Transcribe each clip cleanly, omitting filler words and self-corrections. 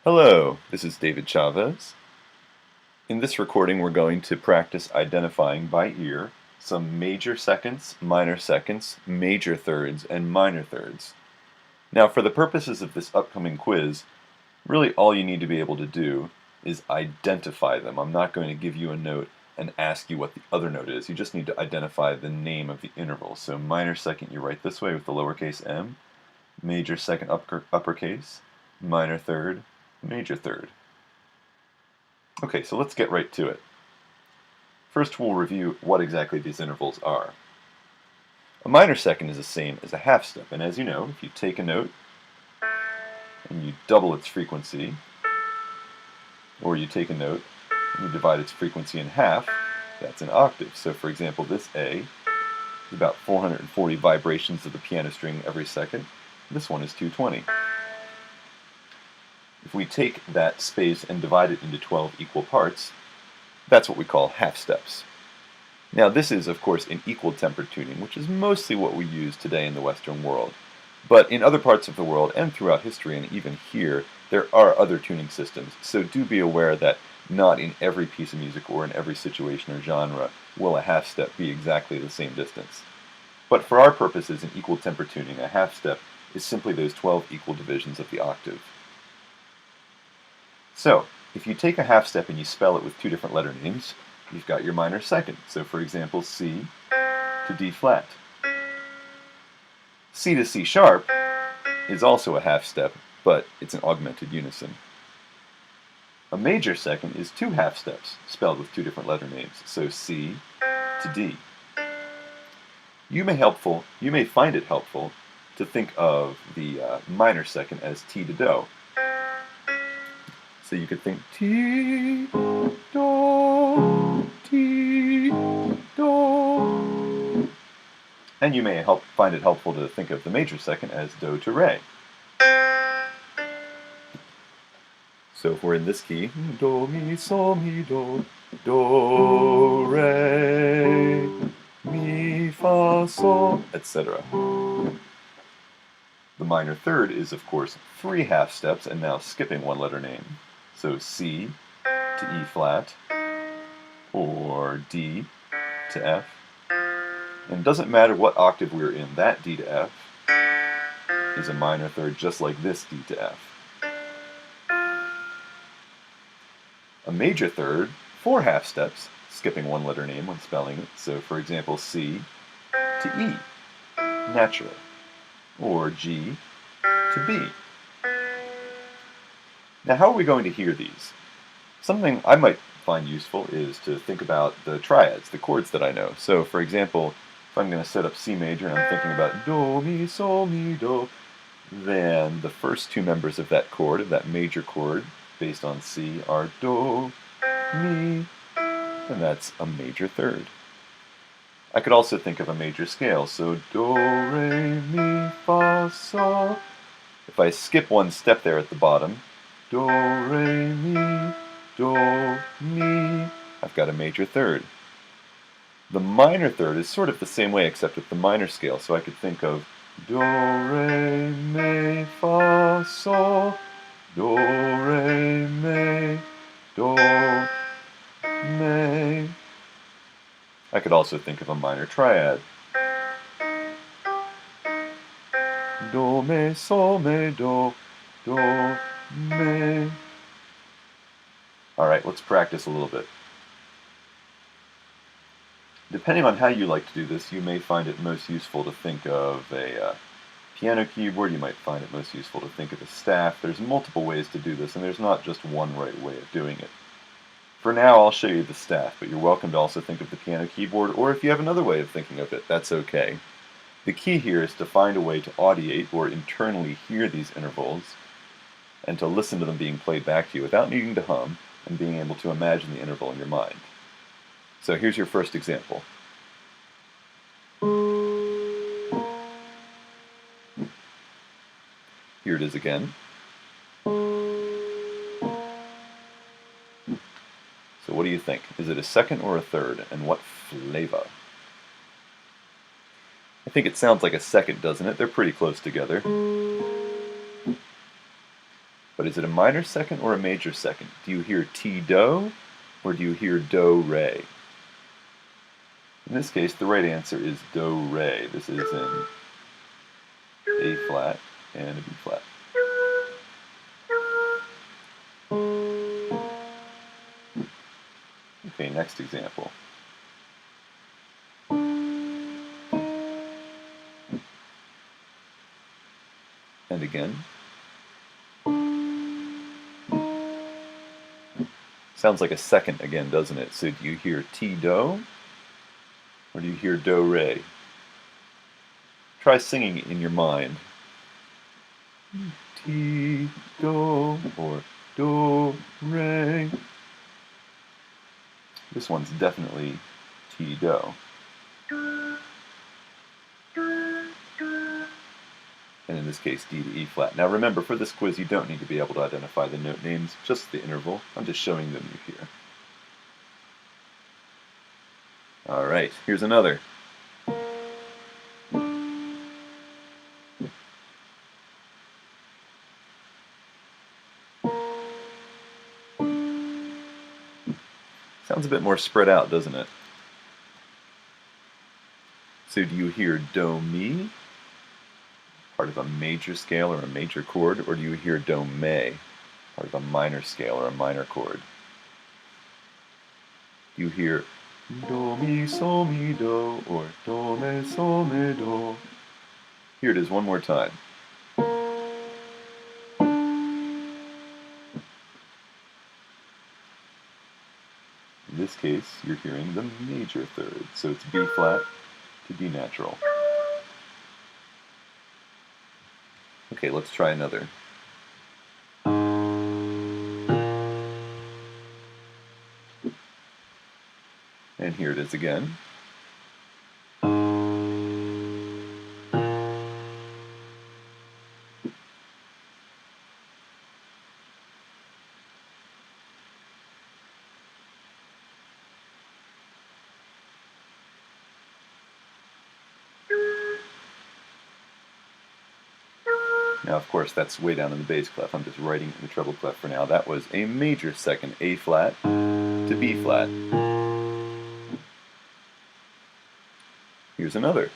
Hello, this is David Chavez. In this recording we're going to practice identifying by ear some major seconds, major thirds, and minor thirds. Now for the purposes of this upcoming quiz, really all you need to be able to do is identify them. I'm not going to give you a note and ask you what the other note is. You just need to identify the name of the interval. So minor second you write this way with the lowercase m, major second uppercase, minor third, major third. Okay, so let's get right to it. First we'll review what exactly these intervals are. A minor second is the same as a half step, and as you know, if you take a note and you double its frequency, or you take a note and you divide its frequency in half, that's an octave. So for example, this A is about 440 vibrations of the piano string every second. This one is 220. If we take that space and divide it into 12 equal parts, that's what we call half steps. Now this is, of course, in equal tempered tuning, which is mostly what we use today in the Western world. But in other parts of the world, and throughout history, and even here, there are other tuning systems, so do be aware that not in every piece of music or in every situation or genre will a half step be exactly the same distance. But for our purposes in equal tempered tuning, a half step is simply those 12 equal divisions of the octave. So, if you take a half step and you spell it with two different letter names, you've got your minor second. So for example, C to D flat. C to C sharp is also a half step, but it's an augmented unison. A major second is two half steps, spelled with two different letter names. So C to D. You may find it helpful to think of the minor second as T to Do. So you could think T, Do, T, Do. And you may find it helpful to think of the major second as Do to Re. So if we're in this key, Do, Mi, So, Mi, Do, Do, Re, Mi, Fa, So, etc. The minor third is, of course, three half steps and now skipping one letter name. So C to E flat, or D to F. And it doesn't matter what octave we're in, that D to F is a minor third just like this D to F. A major third, four half steps, skipping one letter name when spelling it. So for example, C to E, naturally, or G to B. Now how are we going to hear these? Something I might find useful is to think about the triads, the chords that I know. So for example, if I'm going to set up C major and I'm thinking about Do, Mi, So, Mi, Do, then the first two members of that chord, of that major chord, based on C, are Do, Mi, and that's a major third. I could also think of a major scale, so Do, Re, Mi, Fa, So. If I skip one step there at the bottom, Do, Re, Mi, Do, Mi, I've got a major third. The minor third is sort of the same way except with the minor scale, so I could think of Do, Re, Mi, Fa, So, Do, Re, Mi, Do, Mi. I could also think of a minor triad. Do, Mi, So, Mi, Do, Do, Mi. Alright, let's practice a little bit. Depending on how you like to do this, you may find it most useful to think of a piano keyboard, you might find it most useful to think of a staff. There's multiple ways to do this, and there's not just one right way of doing it. For now, I'll show you the staff, but you're welcome to also think of the piano keyboard, or if you have another way of thinking of it, that's okay. The key here is to find a way to audiate or internally hear these intervals, and to listen to them being played back to you without needing to hum, and being able to imagine the interval in your mind. So here's your first example. Here it is again. So what do you think? Is it a second or a third, and what flavor? I think it sounds like a second, doesn't it? They're pretty close together. But is it a minor second or a major second? Do you hear T-do, or do you hear do-re? In this case, the right answer is do-re. This is in A flat and a B flat. Okay, next example. And again. Sounds like a second again, doesn't it? So do you hear T-do, or do you hear do-re? Try singing it in your mind. T-do or do-re. This one's definitely T-do. And in this case, D to E flat. Now remember, for this quiz, you don't need to be able to identify the note names, just the interval. I'm just showing them you here. All right, here's another. Sounds a bit more spread out, doesn't it? So do you hear do-mi, part of a major scale or a major chord, or do you hear do-me, part of a minor scale or a minor chord? Do you hear do-mi, so-mi, do, or do-me, so-me, do? Here it is one more time. In this case, you're hearing the major third, so it's B flat to D natural. Okay, let's try another. And here it is again. Now, of course, that's way down in the bass clef. I'm just writing it in the treble clef for now. That was a major second, A flat to B flat. Here's another.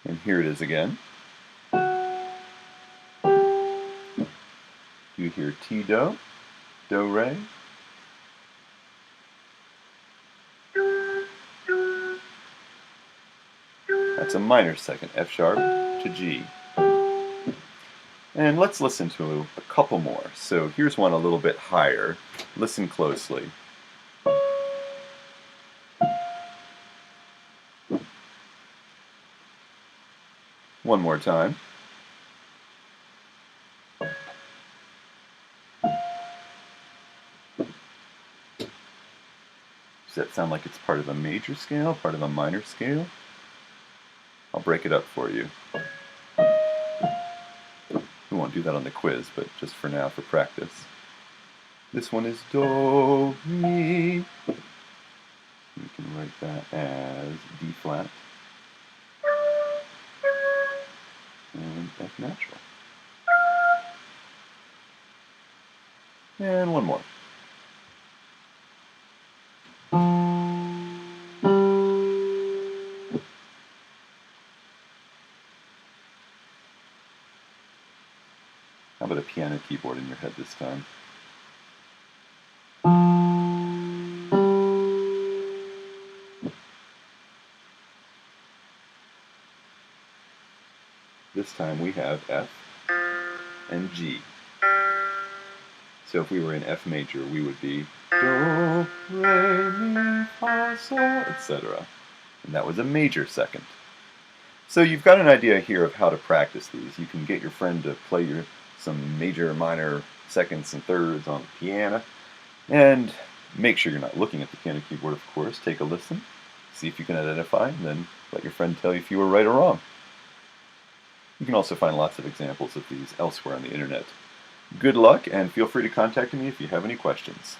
And here it is again. You hear T-do, do-re. That's a minor second, F sharp to G. And let's listen to a couple more. So here's one a little bit higher. Listen closely. One more time. Does that sound like it's part of a major scale, part of a minor scale? I'll break it up for you. We won't do that on the quiz, but just for now, for practice. This one is do, mi. You can write that as D flat and F natural. And one more. How about a piano keyboard in your head this time? This time we have F and G. So if we were in F major, we would be do, re, mi, fa, sol, etc. And that was a major second. So you've got an idea here of how to practice these. You can get your friend to play some major, minor seconds and thirds on the piano. And make sure you're not looking at the piano keyboard, of course. Take a listen, see if you can identify, and then let your friend tell you if you were right or wrong. You can also find lots of examples of these elsewhere on the internet. Good luck, and feel free to contact me if you have any questions.